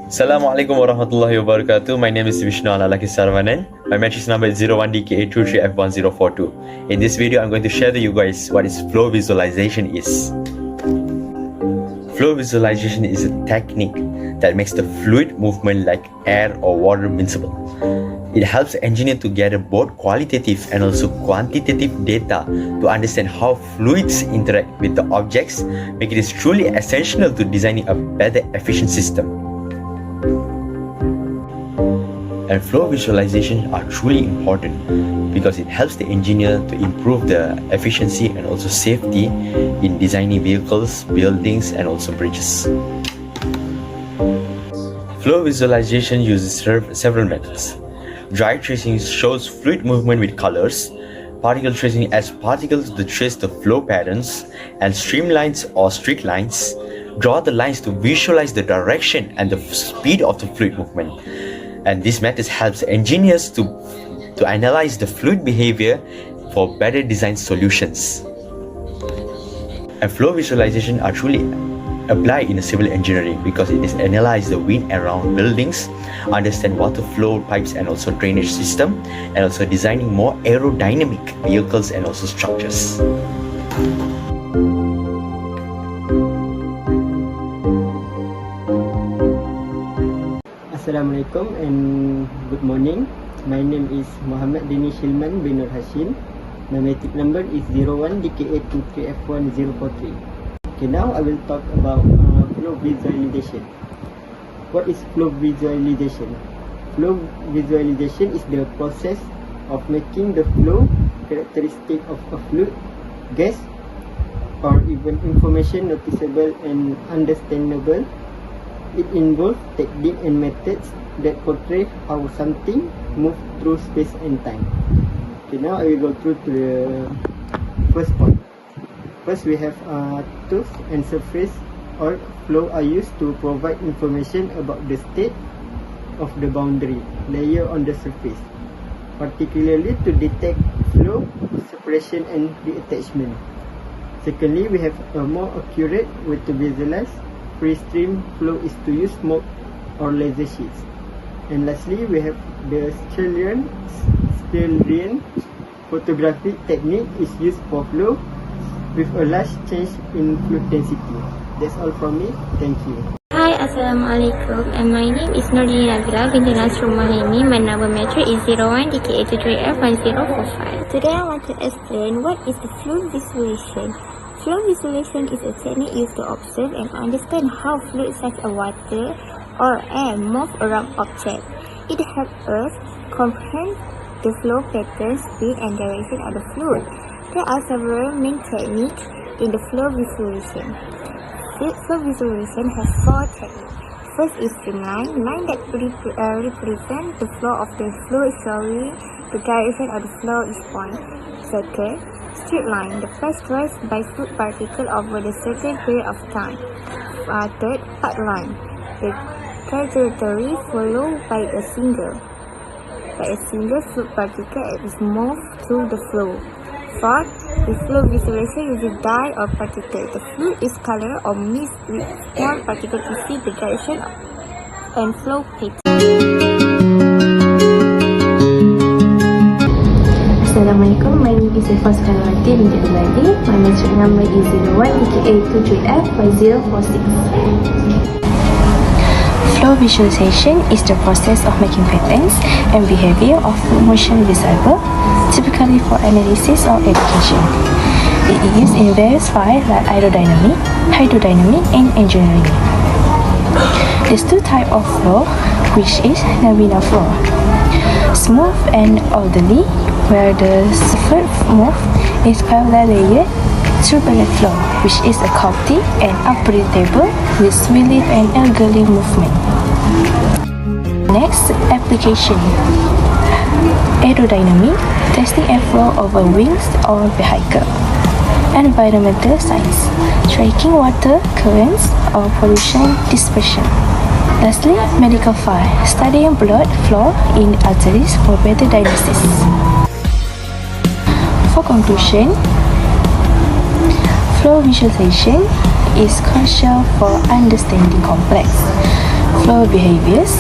Assalamualaikum warahmatullahi wabarakatuh. My name is Vishnu Alalaki Sarvanan. My matrix number is 01 DKA3B. In this video, I'm going to share with you guys what is flow visualization is. Flow visualization is a technique that makes the fluid movement like air or water visible. It helps engineers to gather both qualitative and also quantitative data to understand how fluids interact with the objects, making it truly essential to designing a better efficient system. And flow visualization are truly important because it helps the engineer to improve the efficiency and also safety in designing vehicles, buildings, and also bridges. Flow visualization uses several methods. Dry tracing shows fluid movement with colors. Particle tracing adds particles to trace the flow patterns, and streamlines or streak lines draw the lines to visualize the direction and the speed of the fluid movement. And this method helps engineers to analyze the fluid behavior for better design solutions. And flow visualization are truly applied in civil engineering because it is analyze the wind around buildings, understand water flow pipes and also drainage system, and also designing more aerodynamic vehicles and also structures. Assalamualaikum and good morning. My name is Muhammad Dini Shilman bin Nur Hashim. My matric number is 01 DKA3B. Okay, now I will talk about flow visualization. What is flow visualization? Flow visualization is the process of making the flow characteristic of a fluid, gas, or even information noticeable and understandable. It involves techniques and methods that portray how something moves through space and time. Okay, now I will go through to the first point. First, we have tools and surface or flow are used to provide information about the state of the boundary layer on the surface, particularly to detect flow, separation, and reattachment. Secondly, we have a more accurate way to visualize free stream flow is to use smoke or laser sheets. And lastly, we have the giliran photographic technique is used for flow with a large change in fluid density. That's all from me. Thank you. Hi, Assalamualaikum, and my name is Nurdini Nabila binti Nasrul Mahimi. My number matric is 01 DKA3B. Today I want to explain what is the fluid visualization. Flow visualization is a technique used to observe and understand how fluids such as water or air move around objects. It helps us comprehend the flow pattern, speed, and direction of the fluid. There are several main techniques in the flow visualization. Flow visualization has four techniques. First is streamline, line that represent the flow of the fluid showing the direction of the flow each point. Second, straight line, the path traced by fluid particle over the certain period of time. Third, path line, the trajectory followed by a single fluid particle is moved through the flow. Fourth, the flow visualization uses dye or particle. The fluid is colored or mixed with small particles to see the direction and flow pattern. Assalamualaikum, my name is Ifan Skalawati binti Dari. My matric number is 01 DKA3B. Flow visualization is the process of making patterns and behavior of motion visible, typically for analysis or education. It is used in various fields like aerodynamic, hydrodynamic, and engineering. There's two types of flow, which is laminar flow, smooth and orderly, where the surface move is parallel layer. Turbulent flow, which is a chaotic and unpredictable with swift and irregular movement. Next, application. Aerodynamic, testing airflow over wings or vehicle. Environmental science, tracking water currents or pollution dispersion. Lastly, medical file, studying blood flow in arteries for better diagnosis. For conclusion, flow visualization is crucial for understanding complex flow behaviors,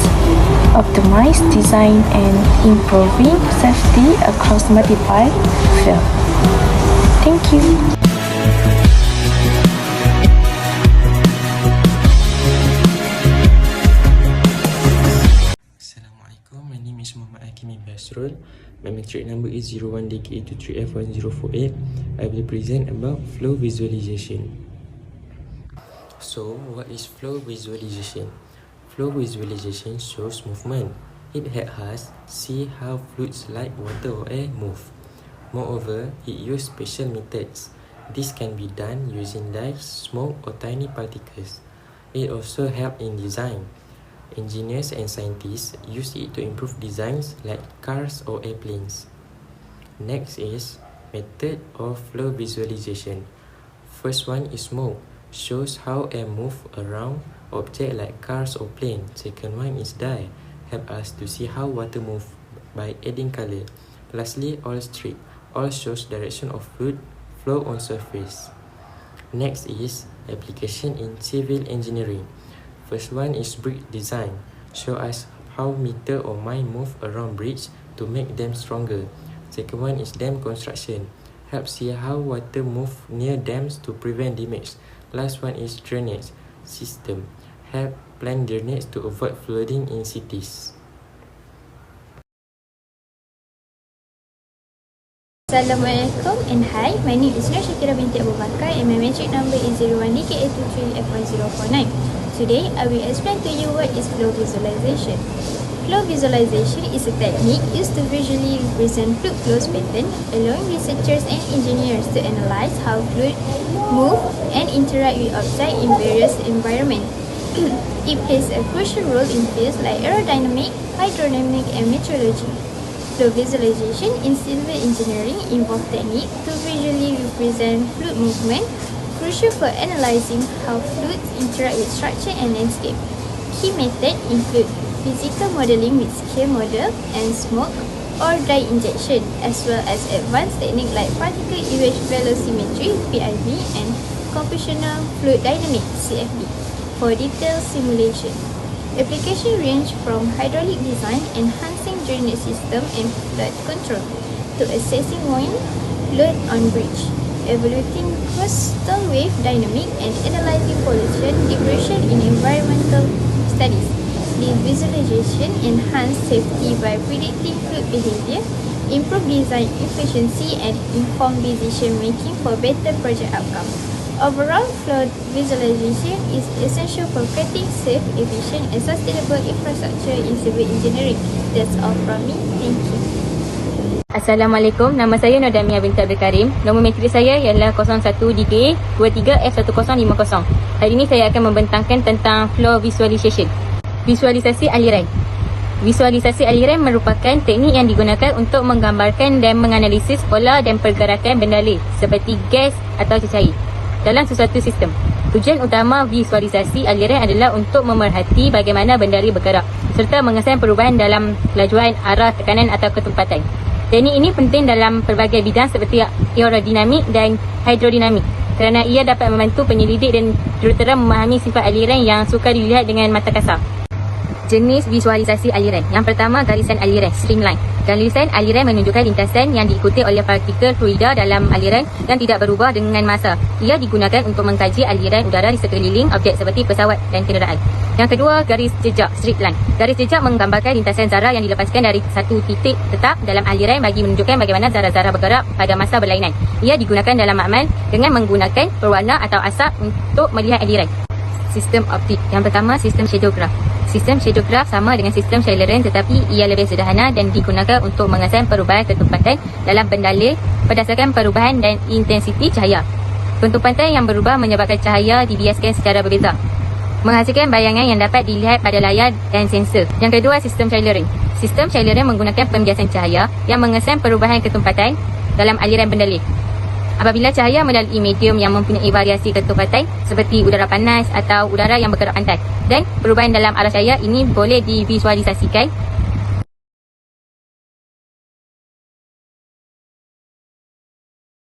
optimize design and improving safety across multiple fields. Thank you. Assalamualaikum, my name is Muhammad Hakim Basrul. My metric number is 01 DKA2B 1048. I will present about flow visualization. So, what is flow visualization? Flow visualization shows movement. It helps us see how fluids like water or air move. Moreover, it uses special methods. This can be done using light, smoke or tiny particles. It also helps in design. Engineers and scientists use it to improve designs like cars or airplanes. Next is method of flow visualization. First one is smoke, shows how air move around object like cars or plane. Second one is dye, help us to see how water move by adding color. Lastly, oil strip, oil shows direction of fluid flow on surface. Next is application in civil engineering. First one is bridge design, show us how meter or mile move around bridge to make them stronger. Second one is dam construction, help see how water move near dams to prevent damage. Last one is drainage system, help plan drainage to avoid flooding in cities. Assalamualaikum and hi, my name is Nur Shakira binti Abu Bakar and my metric number is 01 DKA3B 1049. Today, I will explain to you what is flow visualization. Flow visualization is a technique used to visually represent fluid flows pattern, allowing researchers and engineers to analyze how fluid move and interact with objects in various environments. It plays a crucial role in fields like aerodynamics, hydrodynamics, and meteorology. Flow visualization in civil engineering involves techniques to visually represent fluid movement, crucial for analyzing how fluids interact with structure and landscape. Key methods include physical modeling with scale model and smoke or dye injection, as well as advanced techniques like particle image velocimetry (PIV) and computational fluid dynamics (CFD) for detailed simulation. Application range from hydraulic design, enhancing drainage system and flood control, to assessing wind load on bridge, evaluating coastal wave dynamic, and analyzing pollution degradation in environmental studies. This visualization enhance safety by predicting fluid behavior, improve design efficiency, and inform decision making for better project outcome. Overall, flow visualization is essential for creating safe, efficient, and sustainable infrastructure in civil engineering. That's all from me. Thank you. Assalamualaikum, nama saya Nordamia binti Abdul Karim. Nombor matrik saya ialah 01 DKA 23F1050. Hari ini saya akan membentangkan tentang flow visualization. Visualisasi aliran. Visualisasi aliran merupakan teknik yang digunakan untuk menggambarkan dan menganalisis pola dan pergerakan benda lain seperti gas atau cecair dalam sesuatu sistem. Tujuan utama visualisasi aliran adalah untuk memerhati bagaimana benda lain bergerak serta mengesan perubahan dalam kelajuan, arah, tekanan atau ketempatan. Teknik ini penting dalam pelbagai bidang seperti aerodinamik dan hidrodinamik kerana ia dapat membantu penyelidik dan jurutera memahami sifat aliran yang sukar dilihat dengan mata kasar. Jenis visualisasi aliran. Yang pertama, garisan aliran, streamline. Garisan aliran menunjukkan lintasan yang diikuti oleh partikel fluida dalam aliran yang tidak berubah dengan masa. Ia digunakan untuk mengkaji aliran udara di sekeliling objek seperti pesawat dan kenderaan. Yang kedua, garis jejak, straight line. Garis jejak menggambarkan lintasan zarah yang dilepaskan dari satu titik tetap dalam aliran bagi menunjukkan bagaimana zarah-zarah bergerak pada masa berlainan. Ia digunakan dalam makmal dengan menggunakan perwarna atau asap untuk melihat aliran. Sistem optik. Yang pertama, sistem shadowgraph. Sistem shadowgraph sama dengan sistem Giliran tetapi ia lebih sederhana dan digunakan untuk mengesan perubahan ketempatan dalam benda lain berdasarkan perubahan dan intensiti cahaya. Ketempatan yang berubah menyebabkan cahaya dibiaskan secara berbeza, menghasilkan bayangan yang dapat dilihat pada layar dan sensor. Yang kedua, sistem Giliran. Sistem Giliran menggunakan pembiasan cahaya yang mengesan perubahan ketempatan dalam aliran benda lain. Apabila cahaya melalui medium yang mempunyai variasi ketempatan seperti udara panas atau udara yang bergerak pantai, dan perubahan dalam arah cahaya ini boleh divisualisasikan.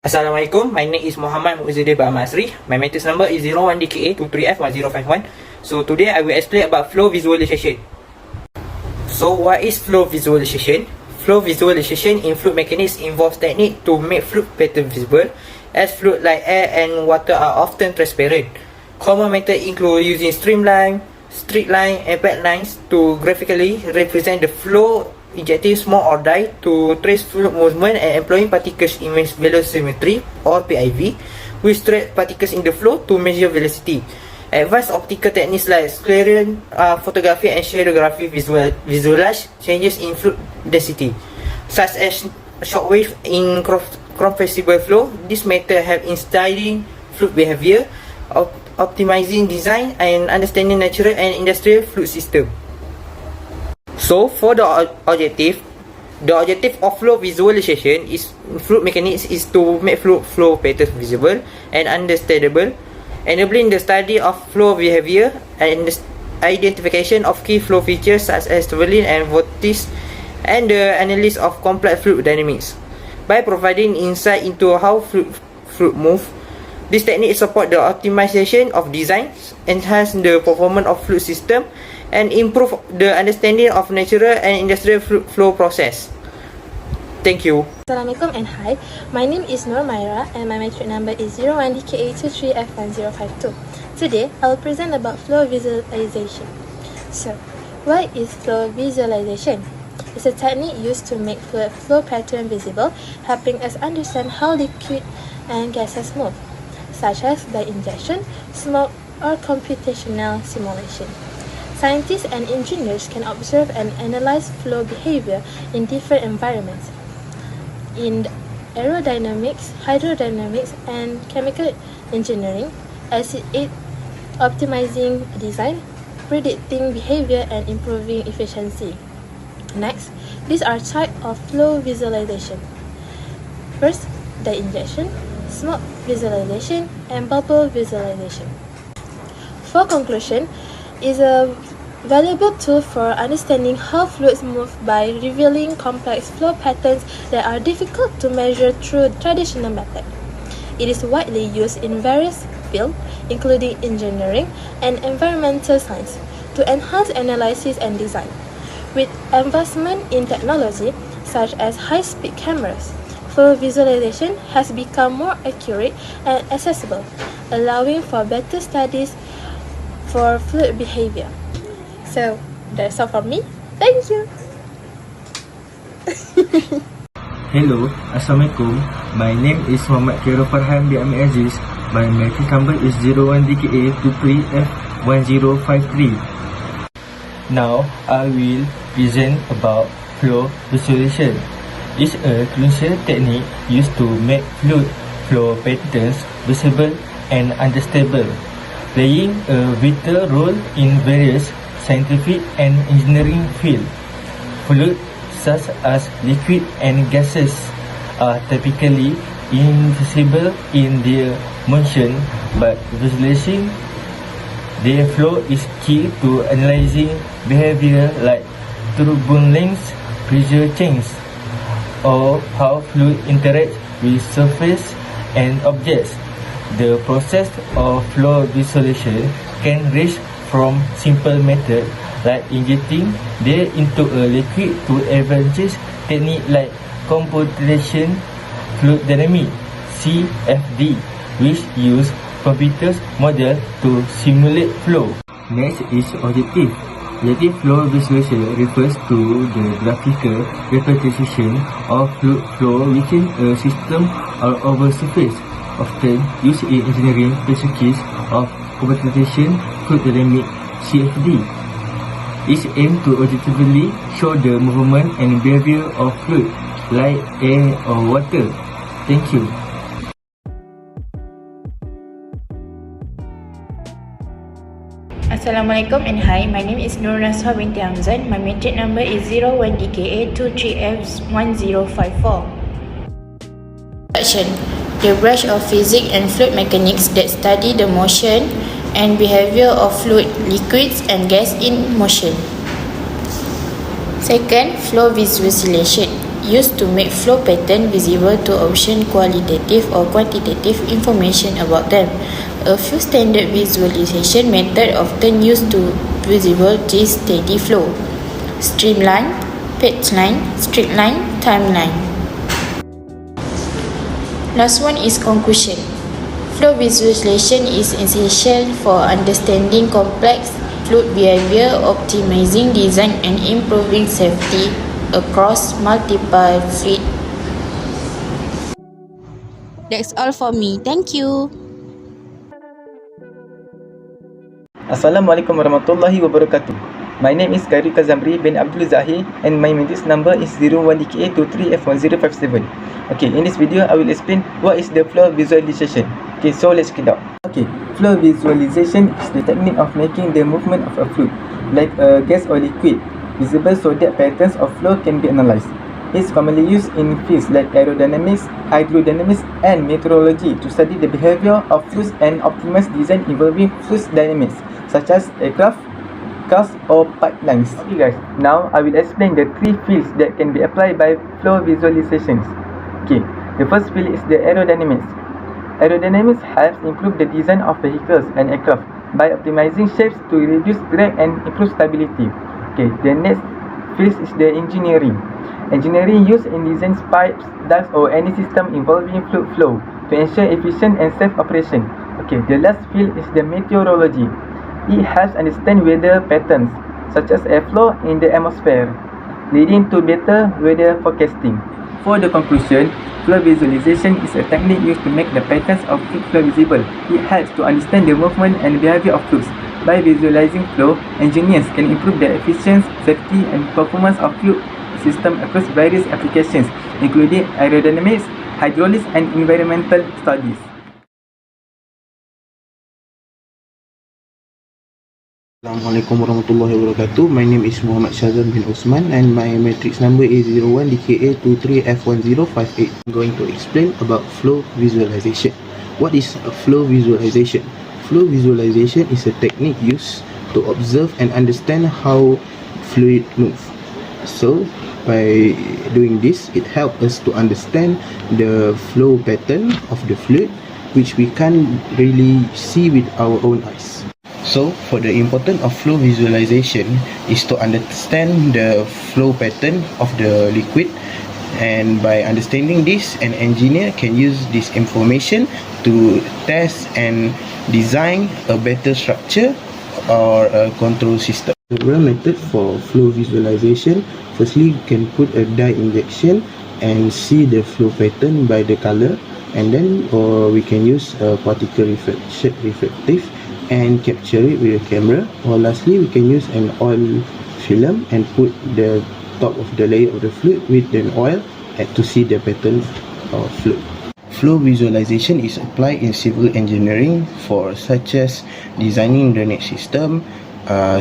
Assalamualaikum, my name is Muhammad Muizuddin Bahmat Asri. My matrix number is 01DKA23F1051. So today I will explain about flow visualization. So what is flow visualization? Flow visualization in fluid mechanics involves technique to make fluid pattern visible, as fluid like air and water are often transparent. Common method include using streamline, straight line, and path lines to graphically represent the flow, injecting small or die to trace fluid movement, and employing particles image velocimetry or PIV with stretch particles in the flow to measure velocity. Advanced optical techniques like giliran photography and shadowgraphy visualize changes in fluid density, such as shockwave in compressible flow. This method help in studying fluid behavior, optimizing design, and understanding natural and industrial fluid system. So for the objective of flow visualization is fluid mechanics is to make fluid flow patterns visible and understandable, enabling the study of flow behavior and the identification of key flow features such as turbulence and vortices, and the analysis of complex fluid dynamics. By providing insight into how fluid move, this technique support the optimization of designs, enhance the performance of fluid system, and improve the understanding of natural and industrial fluid flow process. Thank you. Assalamualaikum and hi, my name is Nur Maira and my metric number is 01DKA23F1052. Today, I will present about flow visualization. So, what is flow visualization? It's a technique used to make fluid flow pattern visible, helping us understand how liquid and gases move, such as by injection, smoke, or computational simulation. Scientists and engineers can observe and analyze flow behavior in different environments. In aerodynamics, hydrodynamics, and chemical engineering, as it aids optimizing design, predicting behavior, and improving efficiency. Next, these are types of flow visualization. First, the injection, smoke visualization, and bubble visualization. For conclusion, is a valuable tool for understanding how fluids move by revealing complex flow patterns that are difficult to measure through traditional method. It is widely used in various fields, including engineering and environmental science, to enhance analysis and design. With advancement in technology, such as high-speed cameras, flow visualization has become more accurate and accessible, allowing for better studies for fluid behavior. So, that's all from me. Thank you. Hello, Assalamualaikum. My name is Muhammad Khairul Farhan bin Amir Aziz. My metric number is 01DKA23F1053. Now, I will present about flow visualization. It's a crucial technique used to make fluid flow patterns visible and understandable, playing a vital role in various scientific and engineering fields. Fluids such as liquid and gases are typically invisible in their motion, but visualizing their flow is key to analyzing behavior like turbulence, pressure change, or how fluid interacts with surface and objects. The process of flow visualization can range from simple methods like injecting air into a liquid to advanced techniques like computation fluid dynamics (CFD), which use computers model to simulate flow. Next is objective. Objective flow visualization refers to the graphical representation of fluid flow within a system or over surface, often used in engineering processes of computation fluid dynamics (CFD). It aims to objectively show the movement and behavior of fluid like air or water. Thank you. Assalamualaikum and hi, my name is Nur Nasha binti Hamzan. My metric number is 01DKA23F1054. The branch of physics and fluid mechanics that study the motion and behavior of fluid, liquids and gas in motion. Second, flow visualization, used to make flow pattern visible to obtain qualitative or quantitative information about them. a few standard visualization methods often used to visible this steady flow: streamline, patch line, straight line, timeline. Last one is conclusion. Flow visualization is essential for understanding complex fluid behavior, optimizing design, and improving safety across multiple fluid. That's all for me. Thank you. Assalamualaikum warahmatullahi wabarakatuh. My name is Khairul Kazamri bin Abdul Zahir and my matrix number is 01DKA23F1057. Okay, in this video I will explain what is the flow visualization. Okay, so let's check it out. Okay, flow visualization is the technique of making the movement of a fluid, like a gas or liquid, visible so that patterns of flow can be analyzed. It's commonly used in fields like aerodynamics, hydrodynamics, and meteorology to study the behavior of fluids and optimize design involving fluid dynamics, such as aircraft, cars, or pipelines. Okay guys, now I will explain the three fields that can be applied by flow visualizations. Okay, the first field is the aerodynamics. Aerodynamics helps improve the design of vehicles and aircraft by optimizing shapes to reduce drag and improve stability. Okay, the next field is the engineering. Engineering used in designs pipes, ducts, or any system involving fluid flow to ensure efficient and safe operation. Okay, the last field is the meteorology. It helps understand weather patterns such as airflow in the atmosphere, leading to better weather forecasting. For the conclusion, flow visualization is a technique used to make the patterns of fluid flow visible. It helps to understand the movement and behavior of fluids. By visualizing flow, engineers can improve the efficiency, safety, and performance of fluid system across various applications, including aerodynamics, hydraulics, and environmental studies. Assalamualaikum warahmatullahi wabarakatuh. My name is Muhammad Shazam bin Osman and my matrix number is 01DKA23F1058. I'm going to explain about flow visualization. What is a flow visualization? Flow visualization is a technique used to observe and understand how fluid move. So by doing this, it helps us to understand the flow pattern of the fluid, which we can't really see with our own eyes. So for the importance of flow visualization is to understand the flow pattern of the liquid, and by understanding this, an engineer can use this information to test and design a better structure or a control system. Several methods for flow visualization. Firstly, you can put a dye injection and see the flow pattern by the color, and then we can use a particle reflective and capture it with a camera, or lastly we can use an oil film and put the top of the layer of the fluid with an oil to see the pattern of fluid. Flow visualization is applied in civil engineering for such as designing drainage system,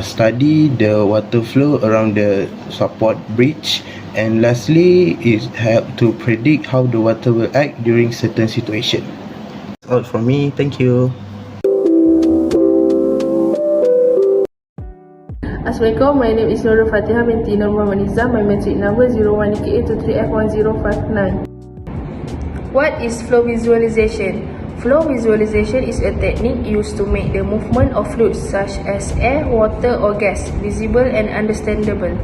study the water flow around the support bridge, and lastly it help to predict how the water will act during certain situation. That's all from me. Thank you. Assalamualaikum, my name is Nurul Fatihah binti Nur Muhammad Nizam. My matric number 01DKA23F1059. What is flow visualization? Flow visualization is a technique used to make the movement of fluids such as air, water, or gas visible and understandable.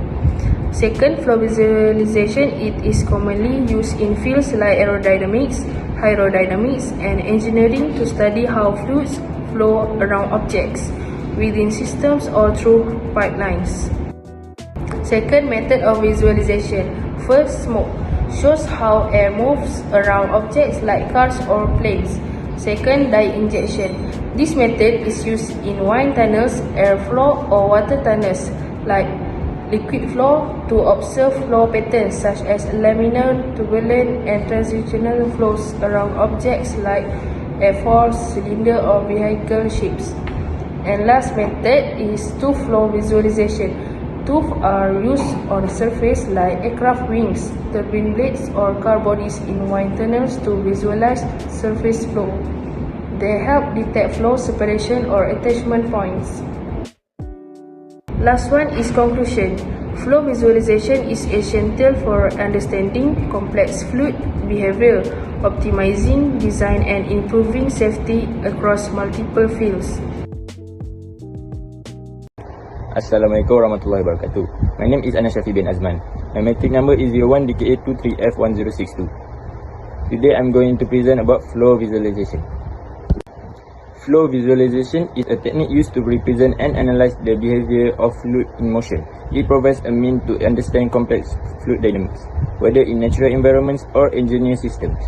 Second, flow visualization it is commonly used in fields like aerodynamics, hydrodynamics, and engineering to study how fluids flow around objects, within systems, or through pipelines. Second method of visualization. First, smoke shows how air moves around objects like cars or planes. Second, dye injection. This method is used in wind tunnels, airflow, or water tunnels like liquid flow to observe flow patterns such as laminar, turbulent, and transitional flows around objects like airfoils, cylinder, or vehicle shapes. And last method is tooth flow visualization. Tooth are used on surface like aircraft wings, turbine blades, or car bodies in wind tunnels to visualize surface flow. They help detect flow separation or attachment points. Last one is conclusion. Flow visualization is essential for understanding complex fluid behavior, optimizing design and improving safety across multiple fields. Assalamualaikum warahmatullahi wabarakatuh. My name is Anas Shafi bin Azman. My matric number is 01 DKA3B. Today I'm going to present about flow visualization. Flow visualization is a technique used to represent and analyze the behavior of fluid in motion. It provides a means to understand complex fluid dynamics, whether in natural environments or engineered systems.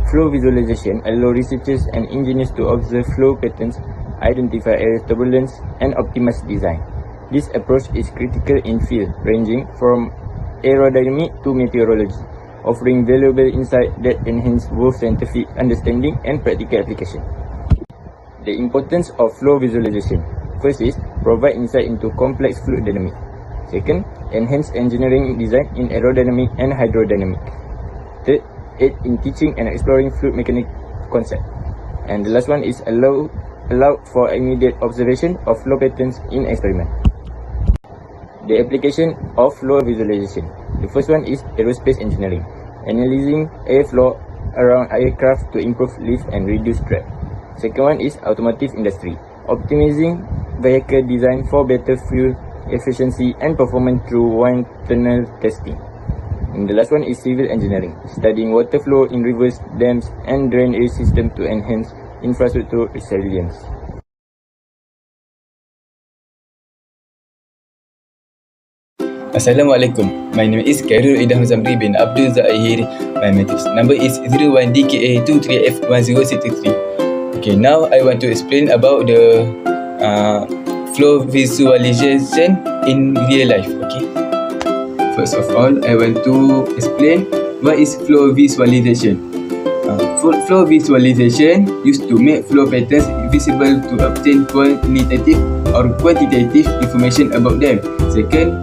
Flow visualization allows researchers and engineers to observe flow patterns, identify air turbulence, and optimize design. This approach is critical in fields ranging from aerodynamics to meteorology, offering valuable insight that enhance both scientific understanding and practical application. The importance of flow visualization. First is provide insight into complex fluid dynamics. Second, enhance engineering design in aerodynamic and hydrodynamic. Third, aid in teaching and exploring fluid mechanics concept. And the last one is allow for immediate observation of flow patterns in experiment. The application of flow visualization. The first one is aerospace engineering, analyzing airflow around aircraft to improve lift and reduce drag. Second one is automotive industry, optimizing vehicle design for better fuel efficiency and performance through wind tunnel testing. And the last one is civil engineering, studying water flow in rivers, dams and drainage system to enhance infrastructure resilience. Assalamualaikum. My name is Khairul Idham Zamri bin Abdul Zahir. My matrix number is 01 DKA23F1063. Okay, now I want to explain about the flow visualization in real life. Okay. First of all, I want to explain what is flow visualization. Flow visualization used to make flow patterns visible to obtain qualitative or quantitative information about them. Second,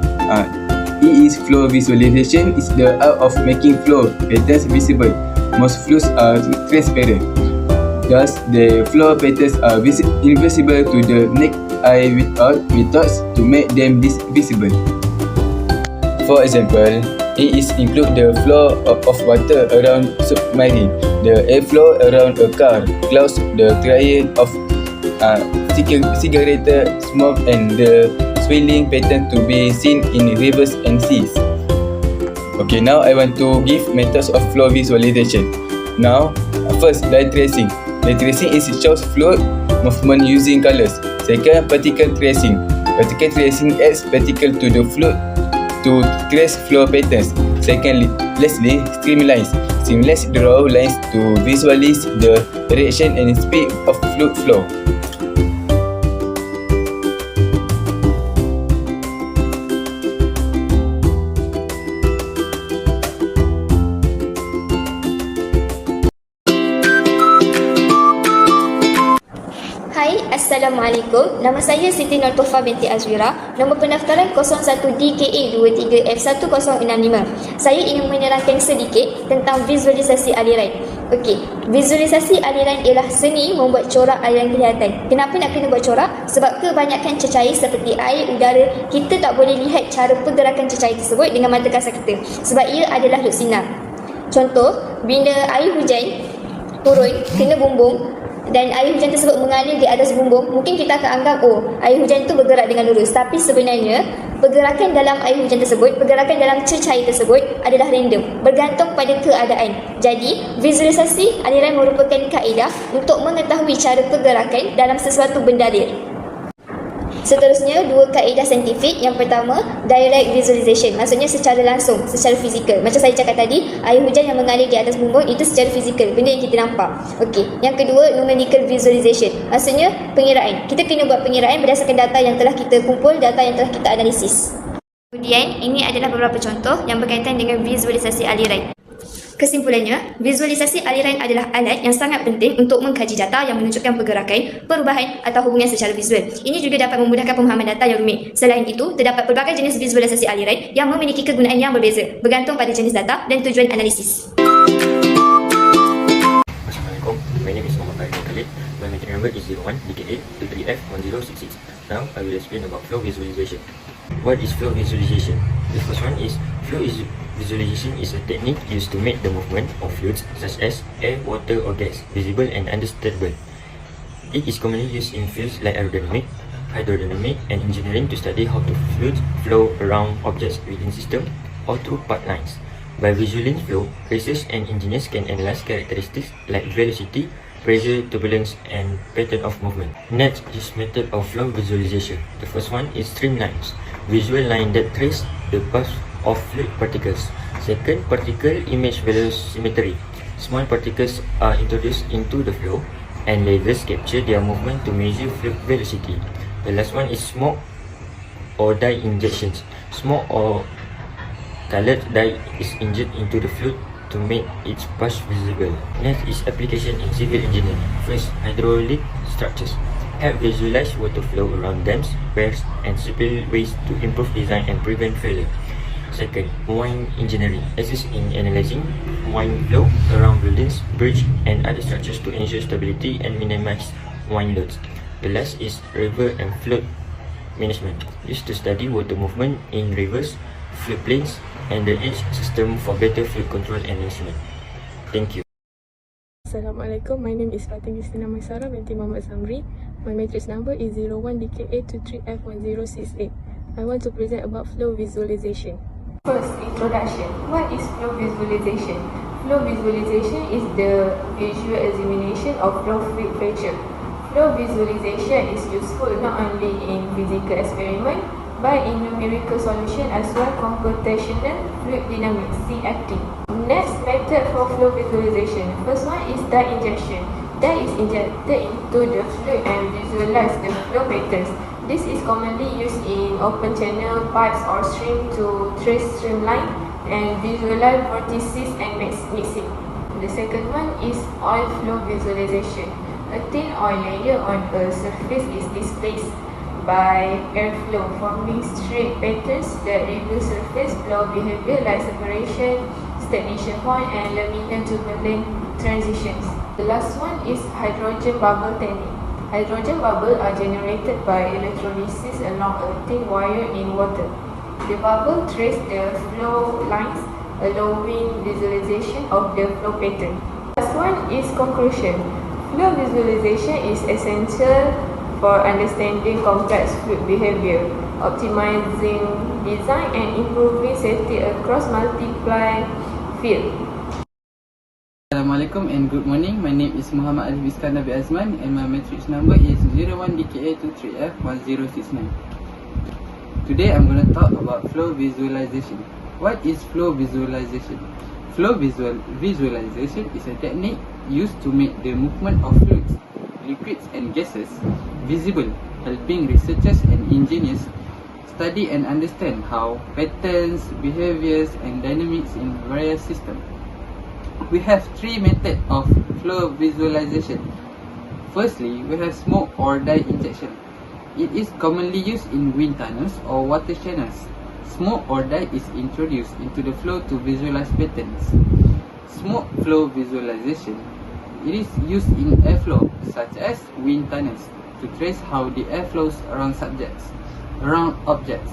flow visualization is the art of making flow patterns visible. Most flows are transparent. Thus, the flow patterns are invisible to the naked eye without methods to make them visible. For example, it include the flow of water around submarine, the airflow around a car, clouds, the trail of cigarette smoke, and the swirling pattern to be seen in rivers and seas. Okay, now I want to give methods of flow visualization. Now, first, light tracing. Light tracing is shows fluid movement using colors. Second, particle tracing. Particle tracing adds particle to the fluid to trace flow patterns. Secondly, lastly, streamlines. Streamlines draw lines to visualize the direction and speed of fluid flow. Assalamualaikum. Nama saya Siti Nurtofa binti Azwira. Nombor pendaftaran 01 DKA3B 1065. Saya ingin menerangkan sedikit tentang visualisasi aliran. Okey, visualisasi aliran ialah seni membuat corak aliran kelihatan. Kenapa nak kena buat corak? Sebab kebanyakan cecair seperti air, udara, kita tak boleh lihat cara pergerakan cecair tersebut dengan mata kasar kita sebab ia adalah duk sinar. Contoh, bila air hujan turun kena bumbung dan air hujan tersebut mengalir di atas bumbung, mungkin kita akan anggap air hujan itu bergerak dengan lurus, tapi sebenarnya pergerakan dalam air hujan tersebut, pergerakan dalam cecair tersebut adalah random, bergantung pada keadaan. Jadi visualisasi aliran merupakan kaedah untuk mengetahui cara pergerakan dalam sesuatu benda real. Seterusnya, dua kaedah saintifik. Yang pertama, direct visualization, maksudnya secara langsung, secara fizikal. Macam saya cakap tadi, air hujan yang mengalir di atas bumbung itu secara fizikal, benda yang kita nampak. Okey. Yang kedua, numerical visualization, maksudnya pengiraan. Kita kena buat pengiraan berdasarkan data yang telah kita kumpul, data yang telah kita analisis. Kemudian, ini adalah beberapa contoh yang berkaitan dengan visualisasi aliran. Kesimpulannya, visualisasi aliran adalah alat yang sangat penting untuk mengkaji data yang menunjukkan pergerakan, perubahan atau hubungan secara visual. Ini juga dapat memudahkan pemahaman data yang rumit. Selain itu, terdapat pelbagai jenis visualisasi aliran yang memiliki kegunaan yang berbeza, bergantung pada jenis data dan tujuan analisis. Assalamualaikum. My name is Muhammad Khalid. My matric number is 01 DKA3B 1066. Now I will explain about flow visualization. What is flow visualization? The first one is visualization is a technique used to make the movement of fluids such as air, water or gas visible and understandable. It is commonly used in fields like aerodynamic, hydrodynamic and engineering to study how the fluids flow around objects within systems or through path lines. By visualizing flow, researchers and engineers can analyze characteristics like velocity, pressure, turbulence and pattern of movement. Next is method of flow visualization. The first one is streamlines, visual line that trace the path of fluid particles. Second, particle image velocimetry. Small particles are introduced into the flow and lasers capture their movement to measure fluid velocity. The last one is smoke or dye injections. Smoke or colored dye is injected into the fluid to make its path visible. Next is application in civil engineering. First, hydraulic structures help visualize water flow around dams, piers and spillways to improve design and prevent failure. Second, wind engineering assists in analyzing wind flow around buildings, bridges and other structures to ensure stability and minimize wind loads. The last is river and flood management, used to study water movement in rivers, floodplains and the edge system for better fluid control and management. Thank you. Assalamualaikum, my name is Fatin Justina Maisara binti Muhammad Zamri. My matrix number is 01 DKA3B. I want to present about flow visualization. First, introduction. What is flow visualization? Flow visualization is the visual examination of flow fluid feature. Flow visualization is useful not only in physical experiment but in numerical solution as well computational fluid dynamics (CFD). Next method for flow visualization. First one is dye injection. Dye is injected into the fluid and visualize the flow patterns. This is commonly used in open channel pipes or stream to trace streamline and visualize vortices and mixing. The second one is oil flow visualization. A thin oil layer on a surface is displaced by airflow, forming straight patterns that reveal surface flow behavior like separation, stagnation point, and laminar turbulent transitions. The last one is hydrogen bubble technique. Hydrogen bubbles are generated by electrolysis along a thin wire in water. The bubble trace the flow lines, allowing visualization of the flow pattern. The last one is conclusion. Flow visualization is essential for understanding complex fluid behavior, optimizing design and improving safety across multiple fields. Assalamualaikum and good morning. My name is Muhammad Arif Iskandar bin Azman and my matrix number is 01 DKA23F1069. Today I'm going to talk about flow visualization. What is flow visualization? Flow visualization is a technique used to make the movement of fluids, liquids and gases visible, helping researchers and engineers study and understand how patterns, behaviors and dynamics in various systems. We have three methods of flow visualization. Firstly, we have smoke or dye injection. It is commonly used in wind tunnels or water channels. Smoke or dye is introduced into the flow to visualize patterns. Smoke flow visualization. It is used in airflow such as wind tunnels to trace how the air flows around objects.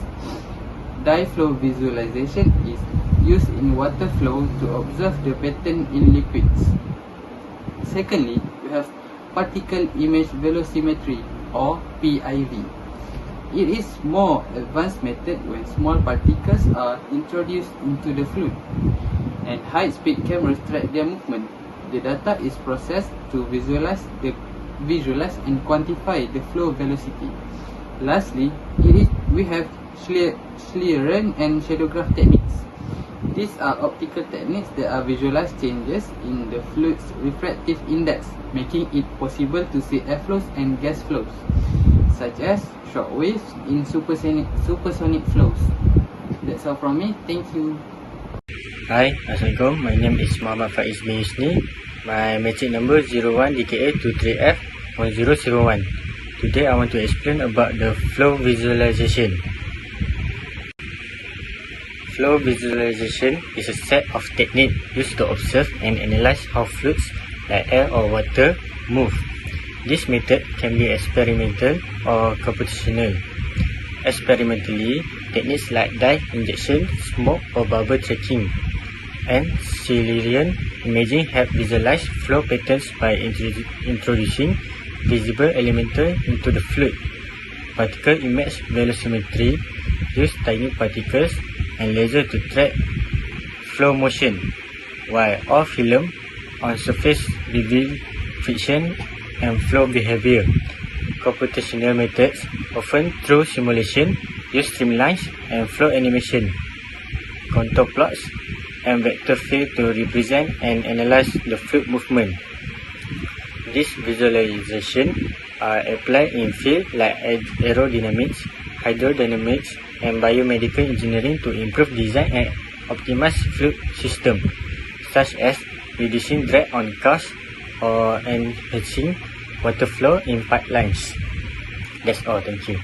Dye flow visualization is used in water flow to observe the pattern in liquids. Secondly, we have particle image velocimetry or PIV. It is more advanced method when small particles are introduced into the fluid and high-speed cameras track their movement. The data is processed to visualize and quantify the flow velocity. Lastly, we have giliran and shadowgraph techniques. These are optical techniques that are visualize changes in the fluid's refractive index, making it possible to see airflows and gas flows, such as shock waves in supersonic flows. That's all from me. Thank you. Hi, Assalamualaikum. My name is Muhammad Faiz bin Yusni. My matric number 01 DKA23F1071. Today I want to explain about the flow visualization. Flow visualization is a set of techniques used to observe and analyze how fluids like air or water move. This method can be experimental or computational. Experimentally, techniques like dye injection, smoke or bubble tracking, and giliran imaging help visualize flow patterns by introducing visible elemental into the fluid. Particle image velocimetry use tiny particles and laser to track flow motion, while all film on surface reveal friction and flow behavior. Computational methods, often through simulation, use streamlines and flow animation, contour plots, and vector field to represent and analyze the fluid movement. These visualizations are applied in fields like aerodynamics, hydrodynamics, and biomedical engineering to improve design and optimize fluid systems, such as reducing drag on cars or enhancing water flow in pipelines. That's all, thank you.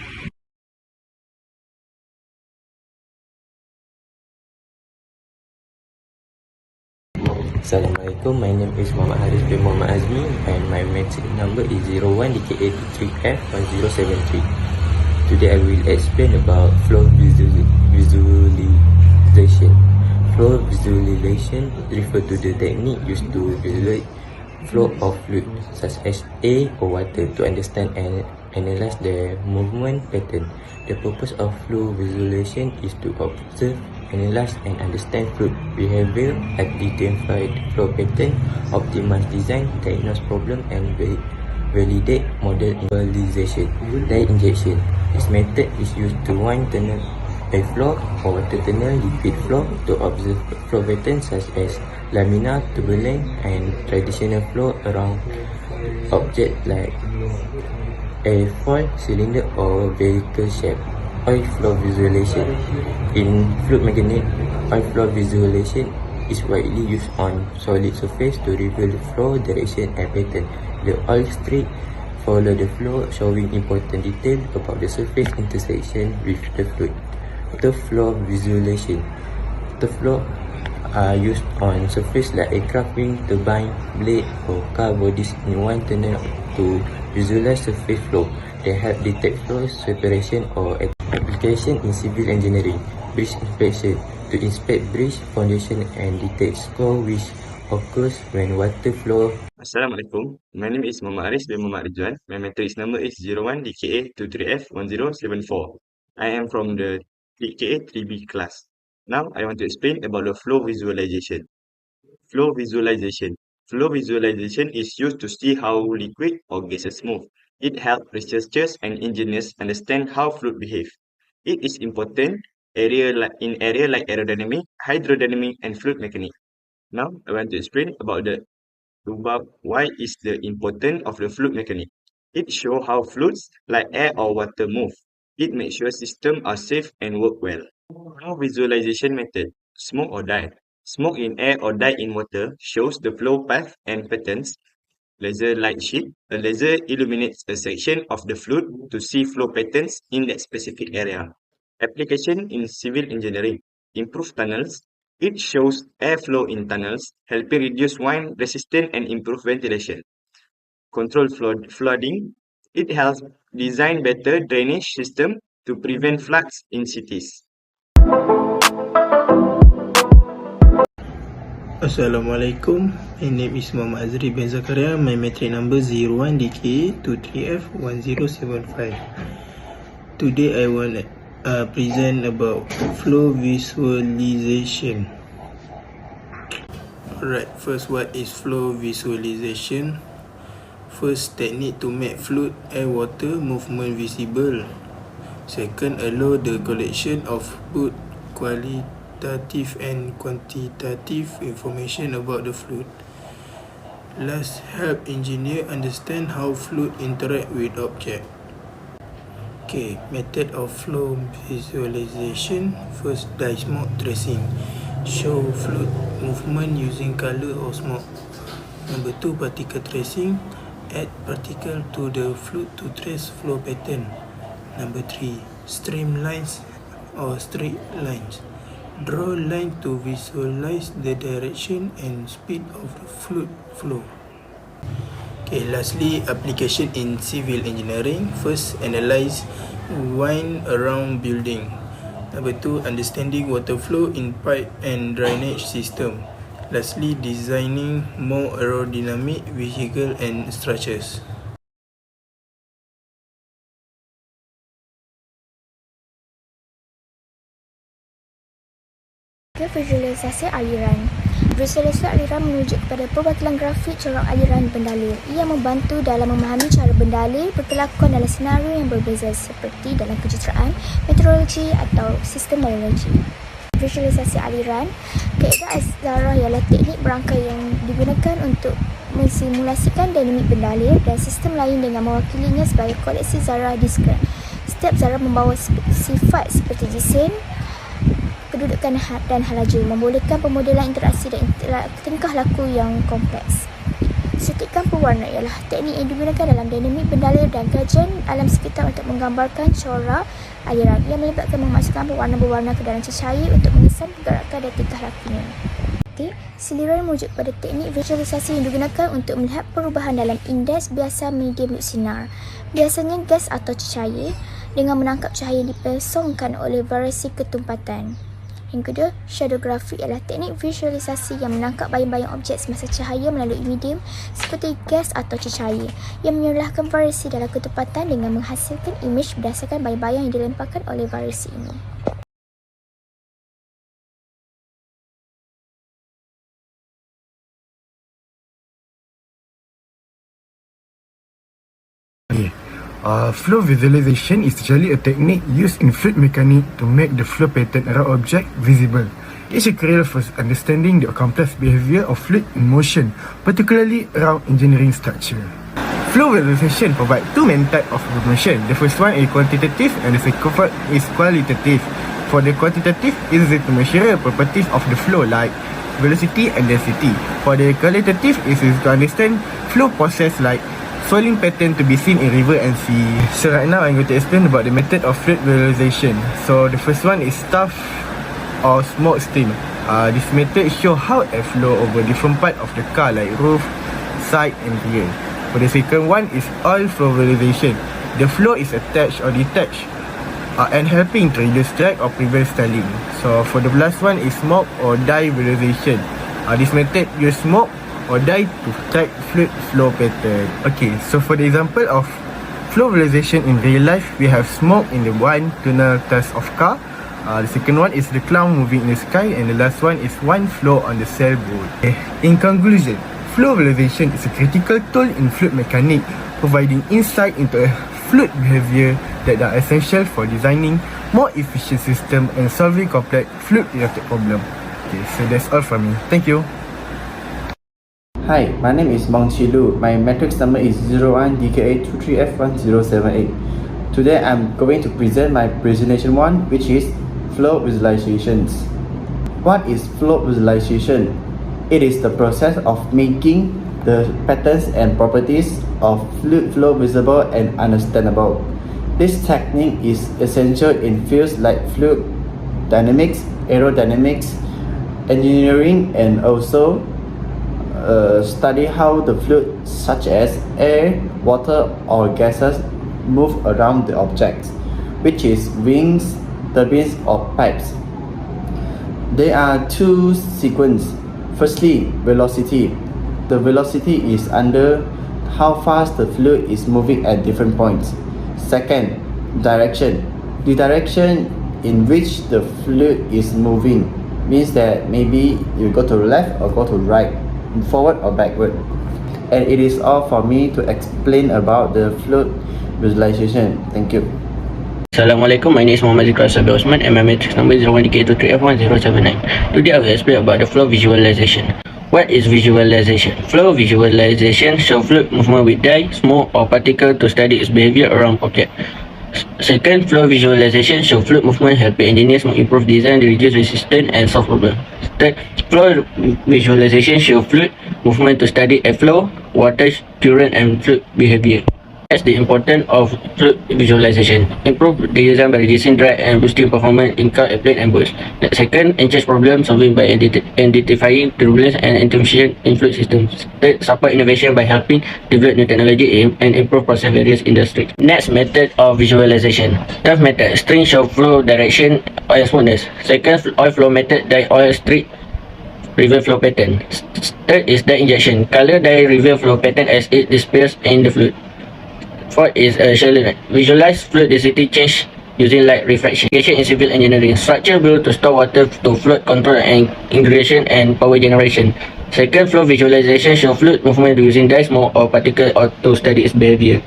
Assalamualaikum, my name is Muhammad Haris bin Muhammad Azmi and my metric number is 01 DKA3B 1073. Today I will explain about flow visualization. Flow visualization refers to the technique used to visualize flow of fluid such as air or water to understand and analyze the movement pattern. The purpose of flow visualization is to observe, analyze and understand fluid behavior, identify flow pattern, optimize design, diagnose problem and validate model visualization. Dye injection. This method is used to wind tunnel air flow or water tunnel liquid flow to observe flow patterns such as laminar, turbulent and traditional flow around objects like airfoil, cylinder or vehicle shape. Oil flow visualization. In fluid mechanics, oil flow visualization is widely used on solid surface to reveal the flow direction and pattern. The oil streak follow the flow, showing important detail about the surface intersection with the fluid. The flow visualization. The flow are used on surface like aircraft wing, turbine, blade or car bodies in one tunnel to visualize surface flow. They help detect flow separation or application in civil engineering. Bridge inspection to inspect bridge foundation and detect score which occurs when water flow. Assalamualaikum. My name is Muhammad Aris bin Muhammad Ridwan. My matrix number is 01 DKA23F 1074. I am from the DKA3B class. Now I want to explain about the flow visualization. Flow visualization. Flow visualization is used to see how liquid or gases move. It helps researchers and engineers understand how fluid behave. It is important in area like aerodynamic, hydrodynamic, and fluid mechanics. Now I want to explain about why is the importance of the fluid mechanics. It shows how fluids like air or water move. It makes sure systems are safe and work well. Flow visualization method. Smoke or dye. Smoke in air or dye in water shows the flow path and patterns. Laser light sheet. A laser illuminates a section of the fluid to see flow patterns in that specific area. Application in civil engineering. Improve tunnels. It shows airflow in tunnels, helping reduce wind resistance and improve ventilation. Control flooding. It helps design better drainage system to prevent floods in cities. Assalamualaikum. My name is Muhammad Azri bin Zakaria. My metric number 01 DKA23F 1075. Today I want to present about flow visualization. Alright, first, what is flow visualization? First, technique to make fluid, air, water movement visible. Second, allow the collection of both qualitative and quantitative information about the fluid. Last, help engineer understand how fluid interact with object. Okay, method of flow visualization. First, dye smoke tracing. Show fluid movement using color or smoke. Number 2, particle tracing. Add particle to the fluid to trace flow pattern. Number 3, streamlines or straight lines. Draw line to visualize the direction and speed of the fluid flow. Okay, lastly, application in civil engineering. First, analyze wind around building. Number 2, understanding water flow in pipe and drainage system. Lastly, designing more aerodynamic vehicle and structures. Visualisasi aliran. Visualisasi aliran menunjuk kepada perwakilan grafik corak aliran bendalir. Ia membantu dalam memahami cara bendalir berkelakuan dalam senario yang berbeza seperti dalam kejuruteraan, meteorologi atau sistem biologi. Visualisasi aliran, kaedah zarah ialah teknik berangkai yang digunakan untuk mensimulasikan dinamik bendalir dan sistem lain dengan mewakilinya sebagai koleksi zarah diskret. Setiap zarah membawa sifat seperti jisim, kedudukan dan halaju, membolehkan pemodelan interaksi dan tingkah laku yang kompleks. Sutikan pewarna ialah teknik yang digunakan dalam dinamik bendalir dan kajian alam sekitar untuk menggambarkan corak aliran. Ia melibatkan memasukkan pewarna-pewarna ke dalam cahaya untuk mengesan pergerakan dan tingkah lakunya. Siliran merujuk pada teknik visualisasi yang digunakan untuk melihat perubahan dalam indeks biasa medium sinar. Biasanya gas atau cahaya dengan menangkap cahaya yang dipesongkan oleh variasi ketumpatan. Yang kedua, shadowgraphy ialah teknik visualisasi yang menangkap bayang-bayang objek semasa cahaya melalui medium seperti gas atau cahaya yang menyerahkan variasi dalam ketumpatan dengan menghasilkan imej berdasarkan bayang-bayang yang dilemparkan oleh variasi ini. Flow visualization is usually a technique used in fluid mechanics to make the flow pattern around object visible. It's crucial for understanding the complex behavior of fluid in motion, particularly around engineering structure. Flow visualization provides two main types of information. The first one is quantitative and the second one is qualitative. For the quantitative, it is to measure properties of the flow like velocity and density. For the qualitative, it is to understand flow process like swirling pattern to be seen in river and sea. So right now I'm going to explain about the method of fluid visualization. So the first one is stuff or smoke stream. This method show how air flow over different part of the car like roof, side and rear. For the second one is oil flow visualization. The flow is attached or detached and helping to reduce drag or prevent stalling. So for the last one is smoke or dye visualization. This method use smoke or dye to track fluid flow pattern. Okay, so for the example of flow visualization in real life, we have smoke in the one tunnel test of car. The second one is the cloud moving in the sky, and the last one is one flow on the sailboat. Okay. In conclusion, flow visualization is a critical tool in fluid mechanics, providing insight into a fluid behavior that are essential for designing more efficient system and solving complex fluid-related problems. Okay, so that's all from me. Thank you. Hi, my name is Bang Chilu. My matrix number is 01 DKA3B 1078. Today I'm going to present my presentation 1, which is flow visualizations. What is flow visualization? It is the process of making the patterns and properties of fluid flow visible and understandable. This technique is essential in fields like fluid dynamics, aerodynamics, engineering, and also study how the fluid such as air, water or gases move around the object, which is wings, turbines or pipes. There are two sequences. Firstly, velocity. The velocity is under how fast the fluid is moving at different points. Second, direction. The direction in which the fluid is moving means that maybe you go to the left or go to the right, forward or backward. And it is all for me to explain about the fluid visualization. Thank you. Assalamualaikum, my name is Muhammad Zikra Sabi Osman and my matrix number is 01DK23F1079. Today I will explain about the flow visualization. What is visualization? Flow visualization shows fluid movement with dye, smoke or particle to study its behavior around object. Second, flow visualization shows fluid movement helping engineers improve design, reduce resistance and solve problems. Third, flow visualization shows fluid movement to study airflow, water, current and fluid behavior. That's the importance of fluid visualization. Improve the design by reducing drag and boosting performance in car, airplane, and boats. The second, enhance problem solving by identifying turbulence and intermission in fluid systems. Third, support innovation by helping develop new technology and improve process various industries. Next method of visualization. Third method, string show flow direction, oil smoothness. Second, oil flow method, dye oil streak reveal flow pattern. Third is dye injection. Color dye reveal flow pattern as it disappears in the fluid. Fourth is giliran. Visualize fluid density change using light refraction. Application in civil engineering. Structure built to store water to fluid control and irrigation and power generation. Second, flow visualization show fluid movement using dye, smoke or particle or to study its behavior.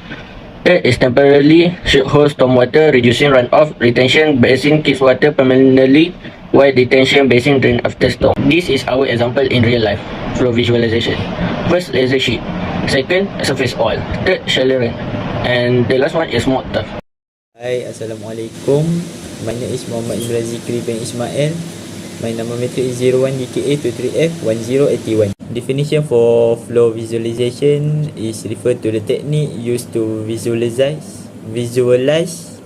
Third is temporarily hold stormwater, reducing runoff. Retention basin keeps water permanently while detention basin drain after storm. This is our example in real life. Flow visualization. First, laser sheet. Second, surface oil. Third, giliran. And the last one is mortar. Hai, Assalamualaikum. My name is Muhammad Imran Zikri bin Ismail. My number matric is 01 DKA3B 1081. Definition for flow visualization is referred to the technique used to visualize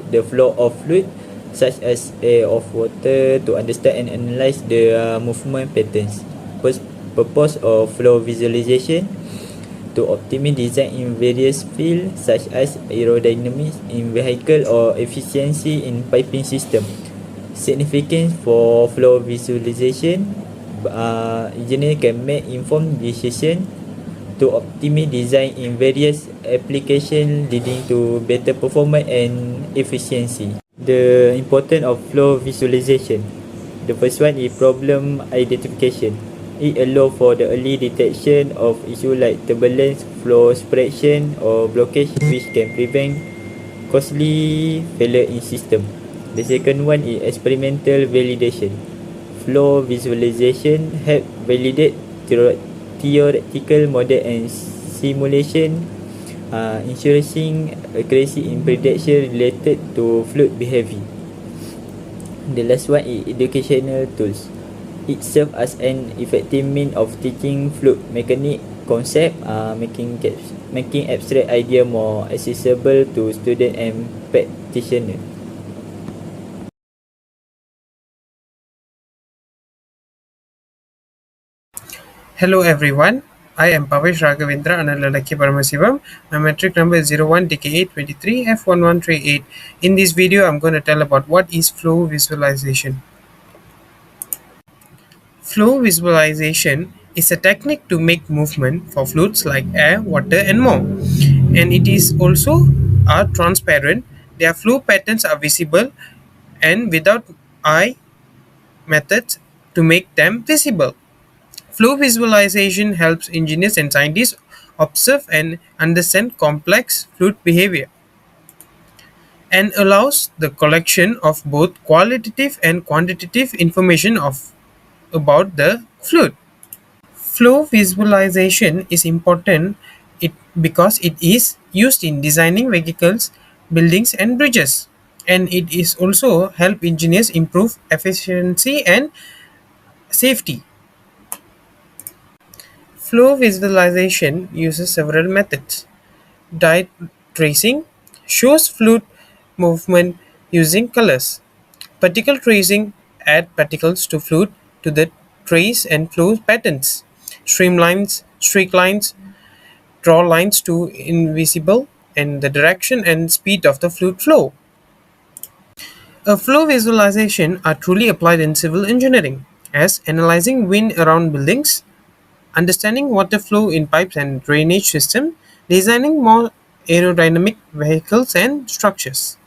the flow of fluid such as air or water to understand and analyze the movement patterns. First purpose of flow visualization to optimize design in various fields such as aerodynamics in vehicle or efficiency in piping system. Significance for flow visualization, engineer can make informed decision to optimize design in various applications leading to better performance and efficiency. The importance of flow visualization. The first one is problem identification. It allows for the early detection of issues like turbulence, flow suppression or blockage which can prevent costly failure in system. The second one is experimental validation. Flow visualization help validate theoretical model and simulation, ensuring accuracy in prediction related to fluid behavior. The last one is educational tools. It serves as an effective means of teaching fluid mechanics concept, making abstract idea more accessible to student and practitioner. Hello everyone, I am Pavesh Raghavendra Analalaki Paramasivam. My metric number is 01 DKA23 F1138. In this video, I'm going to tell about what is flow visualization. Flow visualization is a technique to make movement for fluids like air, water, and more. And it is also transparent. Their flow patterns are visible and without eye methods to make them visible. Flow visualization helps engineers and scientists observe and understand complex fluid behavior and allows the collection of both qualitative and quantitative information about the fluid. Flow visualization is important because it is used in designing vehicles, buildings, and bridges, and it is also help engineers improve efficiency and safety. Flow visualization uses several methods. Dye tracing shows fluid movement using colors. Particle tracing adds particles to fluid to the trace and flow patterns. Streamlines, streak lines draw lines to invisible and the direction and speed of the fluid flow. A flow visualization are truly applied in civil engineering as analyzing wind around buildings, understanding water flow in pipes and drainage system, designing more aerodynamic vehicles and structures.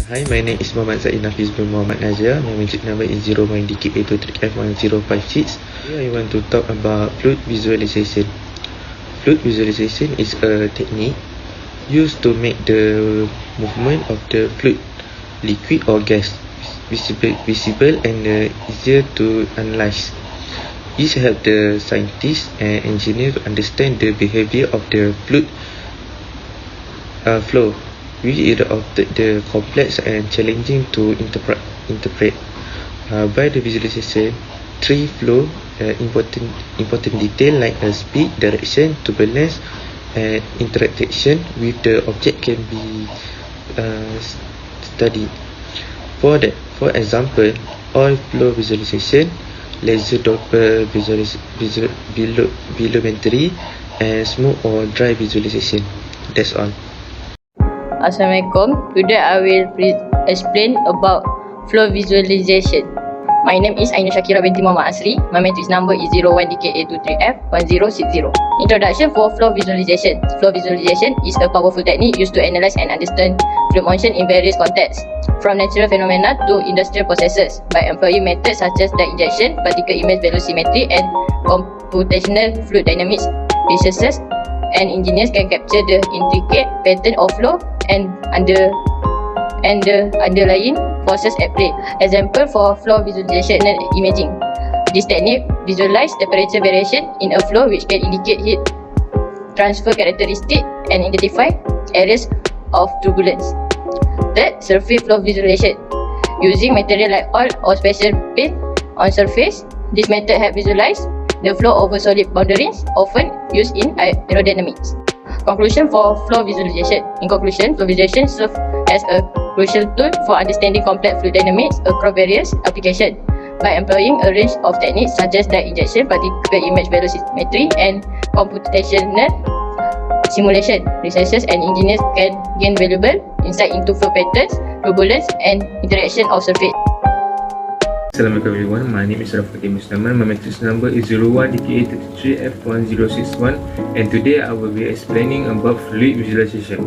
Hi, my name is Muhammad Zaid Nafiz bin Muhammad Nazir. My metric number is 01 DKA23F1056. Here I want to talk about fluid visualization. Fluid visualization is a technique used to make the movement of the fluid, liquid or gas visible and easier to analyze. This helps the scientists and engineers to understand the behavior of the fluid flow, which is often the complex and challenging to interpret. By the visualization, three flow important detail like speed, direction, turbulence, and interaction with the object can be studied. For example, oil flow visualization, laser Doppler bilumetry, and smooth or dry visualization. That's all. Assalamualaikum. Today I will explain about flow visualization. My name is Aina Shakira binti Muhammad Asri. My matrix number is 01DKA23F1060. Introduction for flow visualization. Flow visualization is a powerful technique used to analyze and understand fluid motion in various contexts, from natural phenomena to industrial processes, by employing methods such as dye injection, particle image velocimetry, and computational fluid dynamics. Researchers and engineers can capture the intricate pattern of flow and the underlying forces at play. Example for flow visualization and imaging. This technique visualizes temperature variation in a flow which can indicate heat transfer characteristics and identify areas of turbulence. Third, surface flow visualization. Using material like oil or special paint on surface, this method helps visualize the flow over solid boundaries, often used in aerodynamics. Conclusion for flow visualization. In conclusion, flow visualization serves as a crucial tool for understanding complex fluid dynamics across various applications. By employing a range of techniques such as dye injection, particle image velocimetry, and computational simulation, researchers and engineers can gain valuable insight into flow patterns, turbulence, and interaction of surface. Assalamualaikum everyone, my name is Rafael Musliman. My matrix number is 01DKA33F1061, and today I will be explaining about fluid visualization.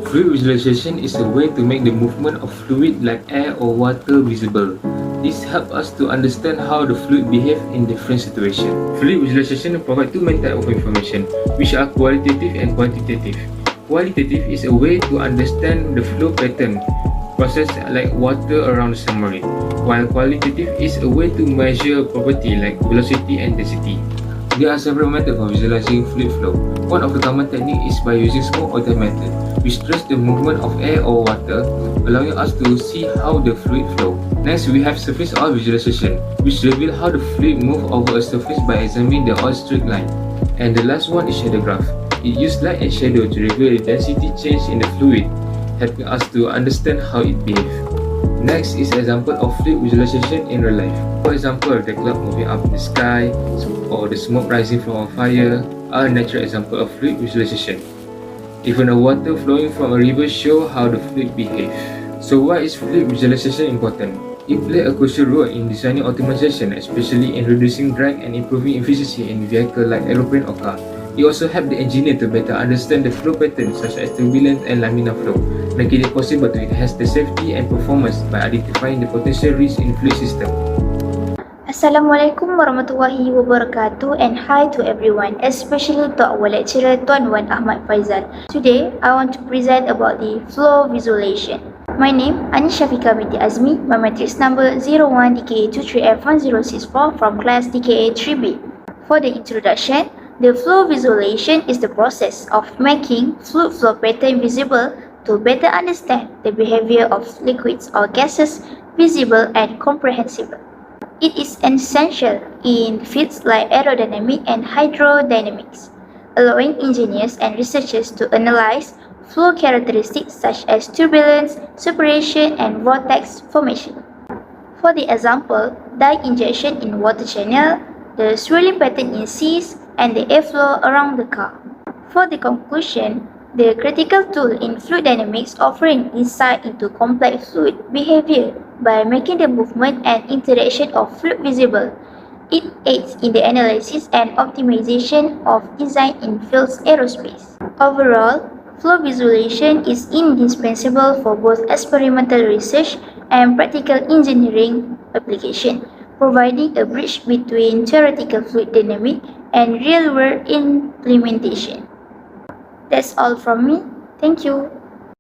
Fluid visualization is a way to make the movement of fluid like air or water visible. This helps us to understand how the fluid behave in different situations. Fluid visualization provides two main types of information, which are qualitative and quantitative. Qualitative is a way to understand the flow pattern process like water around the submarine, while qualitative is a way to measure property like velocity and density. There are several methods for visualizing fluid flow. One of the common techniques is by using smoke or method, which traces the movement of air or water, allowing us to see how the fluid flow. Next, we have surface oil visualization, which reveals how the fluid moves over a surface by examining the oil streak line. And the last one is shadow graph. It uses light and shadow to reveal the density change in the fluid, helping us to understand how it behaves. Next is example of fluid visualization in real life. For example, the cloud moving up in the sky or the smoke rising from a fire are a natural example of fluid visualization. Even the water flowing from a river show how the fluid behaves. So why is fluid visualization important? It plays a crucial role in designing optimization, especially in reducing drag and improving efficiency in vehicles like aeroplane or car. It also helps the engineer to better understand the flow patterns such as turbulence and laminar flow, making it possible to enhance the safety and performance by identifying the potential risks in fluid system. Assalamualaikum warahmatullahi wabarakatuh, and hi to everyone, especially to our lecturer Tuan Wan Ahmad Faizal. Today, I want to present about the flow visualization. My name Anisha Fika binti Azmi. My matrix number 01DKA23F1064 from class DKA3B. For the introduction, the flow visualization is the process of making fluid flow pattern visible to better understand the behavior of liquids or gases visible and comprehensible. It is essential in fields like aerodynamics and hydrodynamics, allowing engineers and researchers to analyze flow characteristics such as turbulence, separation, and vortex formation. For the example, dye injection in water channel, the swirling pattern in seas, and the airflow around the car. For the conclusion, the critical tool in fluid dynamics offering insight into complex fluid behavior by making the movement and interaction of fluid visible. It aids in the analysis and optimization of design in fields aerospace. Overall, flow visualization is indispensable for both experimental research and practical engineering application, providing a bridge between theoretical fluid dynamics and real-world implementation. That's all from me. Thank you.